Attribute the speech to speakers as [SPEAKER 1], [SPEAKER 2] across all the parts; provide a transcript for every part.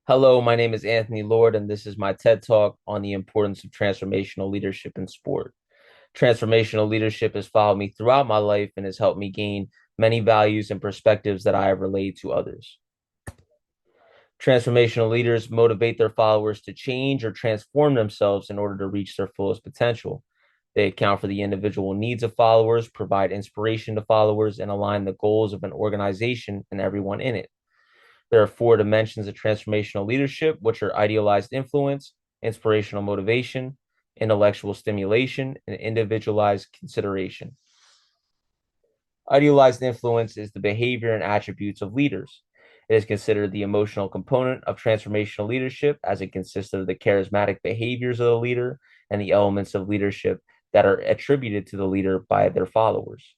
[SPEAKER 1] Hello, my name is Anthony Lord, and this is my TED Talk on the importance of transformational leadership in sport. Transformational leadership has followed me throughout my life and has helped me gain many values and perspectives that I have relayed to others. Transformational leaders motivate their followers to change or transform themselves in order to reach their fullest potential. They account for the individual needs of followers, provide inspiration to followers, and align the goals of an organization and everyone in it. There are four dimensions of transformational leadership, which are idealized influence, inspirational motivation, intellectual stimulation, and individualized consideration. Idealized influence is the behavior and attributes of leaders. It is considered the emotional component of transformational leadership, as it consists of the charismatic behaviors of the leader and the elements of leadership that are attributed to the leader by their followers.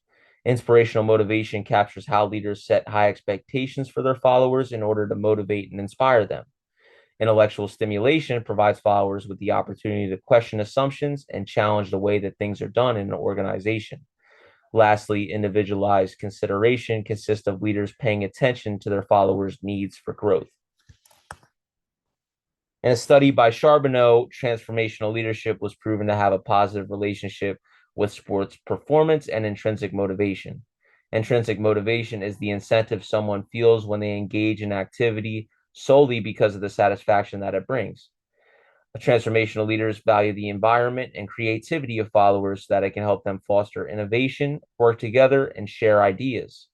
[SPEAKER 1] Inspirational motivation captures how leaders set high expectations for their followers in order to motivate and inspire them. Intellectual stimulation provides followers with the opportunity to question assumptions and challenge the way that things are done in an organization. Lastly, individualized consideration consists of leaders paying attention to their followers' needs for growth. In a study by Charbonneau, transformational leadership was proven to have a positive relationship with sports performance and intrinsic motivation. Intrinsic motivation is the incentive someone feels when they engage in activity solely because of the satisfaction that it brings. Transformational leaders value the environment and creativity of followers so that it can help them foster innovation, work together, and share ideas.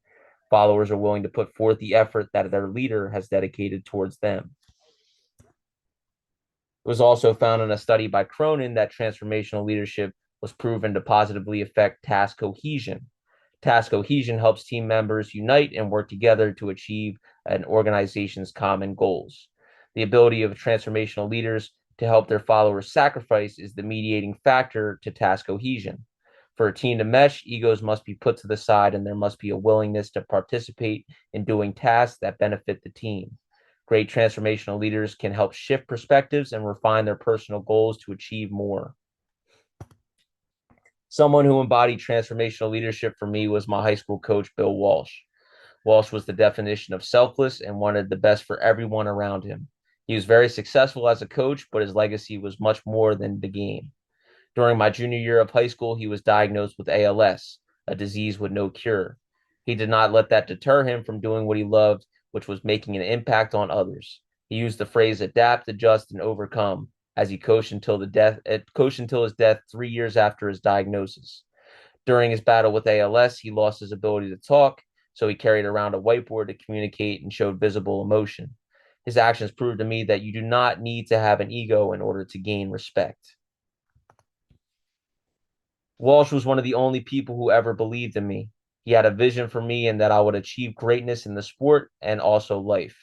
[SPEAKER 1] Followers are willing to put forth the effort that their leader has dedicated towards them. It was also found in a study by Cronin that transformational leadership was proven to positively affect task cohesion. Task cohesion helps team members unite and work together to achieve an organization's common goals. The ability of transformational leaders to help their followers sacrifice is the mediating factor to task cohesion. For a team to mesh, egos must be put to the side and there must be a willingness to participate in doing tasks that benefit the team. Great transformational leaders can help shift perspectives and refine their personal goals to achieve more. Someone who embodied transformational leadership for me was my high school coach, Bill Walsh. Walsh was the definition of selfless and wanted the best for everyone around him. He was very successful as a coach, but his legacy was much more than the game. During my junior year of high school, he was diagnosed with ALS, a disease with no cure. He did not let that deter him from doing what he loved, which was making an impact on others. He used the phrase adapt, adjust, and overcome as he coached until his death 3 years after his diagnosis. During his battle with ALS, he lost his ability to talk, so he carried around a whiteboard to communicate and showed visible emotion. His actions proved to me that you do not need to have an ego in order to gain respect. Walsh was one of the only people who ever believed in me. He had a vision for me and that I would achieve greatness in the sport and also life.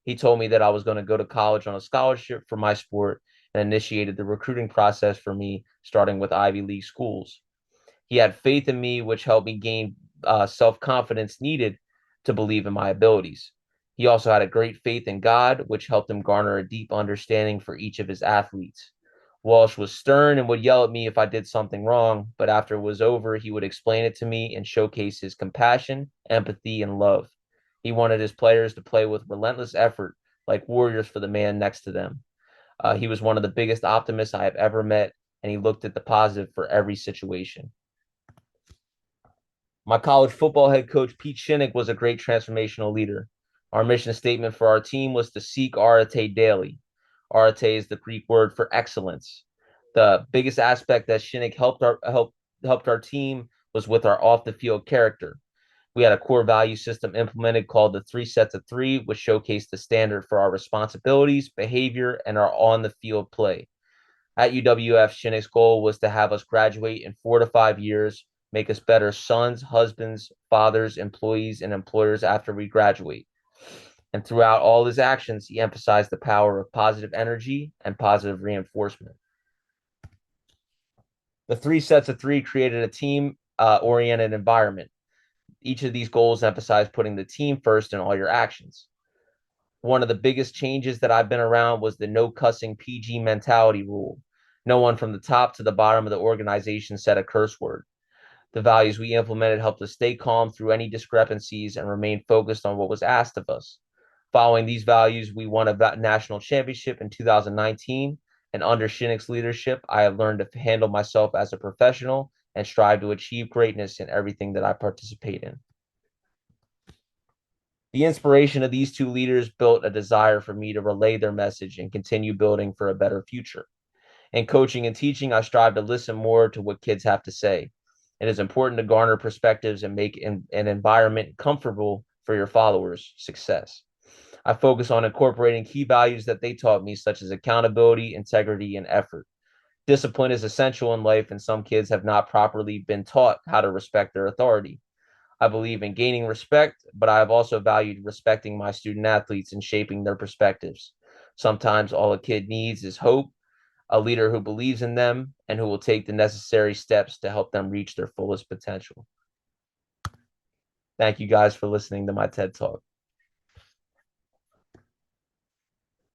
[SPEAKER 1] He told me that I was going to go to college on a scholarship for my sport and initiated the recruiting process for me, starting with Ivy League schools. He had faith in me, which helped me gain self confidence needed to believe in my abilities. He also had a great faith in God, which helped him garner a deep understanding for each of his athletes. Walsh was stern and would yell at me if I did something wrong, but after it was over, he would explain it to me and showcase his compassion, empathy, and love. He wanted his players to play with relentless effort, like warriors for the man next to them. He was one of the biggest optimists I have ever met, and he looked at the positive for every situation. My college football head coach, Pete Shinnick, was a great transformational leader. Our mission statement for our team was to seek arete daily. Arete is the Greek word for excellence. The biggest aspect that Shinnick helped our team was with our off the field character. We had a core value system implemented called the 3 sets of 3, which showcased the standard for our responsibilities, behavior, and our on the field play. At UWF, Shinnick's goal was to have us graduate in 4 to 5 years, make us better sons, husbands, fathers, employees, and employers after we graduate. And throughout all his actions, he emphasized the power of positive energy and positive reinforcement. The 3 sets of 3 created a team oriented environment. Each of these goals emphasized putting the team first in all your actions. One of the biggest changes that I've been around was the no cussing PG mentality rule. No one from the top to the bottom of the organization said a curse word. The values we implemented helped us stay calm through any discrepancies and remain focused on what was asked of us. Following these values, we won a national championship in 2019. And under Shinnick's leadership, I have learned to handle myself as a professional and strive to achieve greatness in everything that I participate in. The inspiration of these two leaders built a desire for me to relay their message and continue building for a better future. In coaching and teaching, I strive to listen more to what kids have to say. It is important to garner perspectives and make an environment comfortable for your followers' success. I focus on incorporating key values that they taught me, such as accountability, integrity, and effort. Discipline is essential in life, and some kids have not properly been taught how to respect their authority. I believe in gaining respect, but I have also valued respecting my student athletes and shaping their perspectives. Sometimes all a kid needs is hope, a leader who believes in them, and who will take the necessary steps to help them reach their fullest potential. Thank you guys for listening to my TED Talk.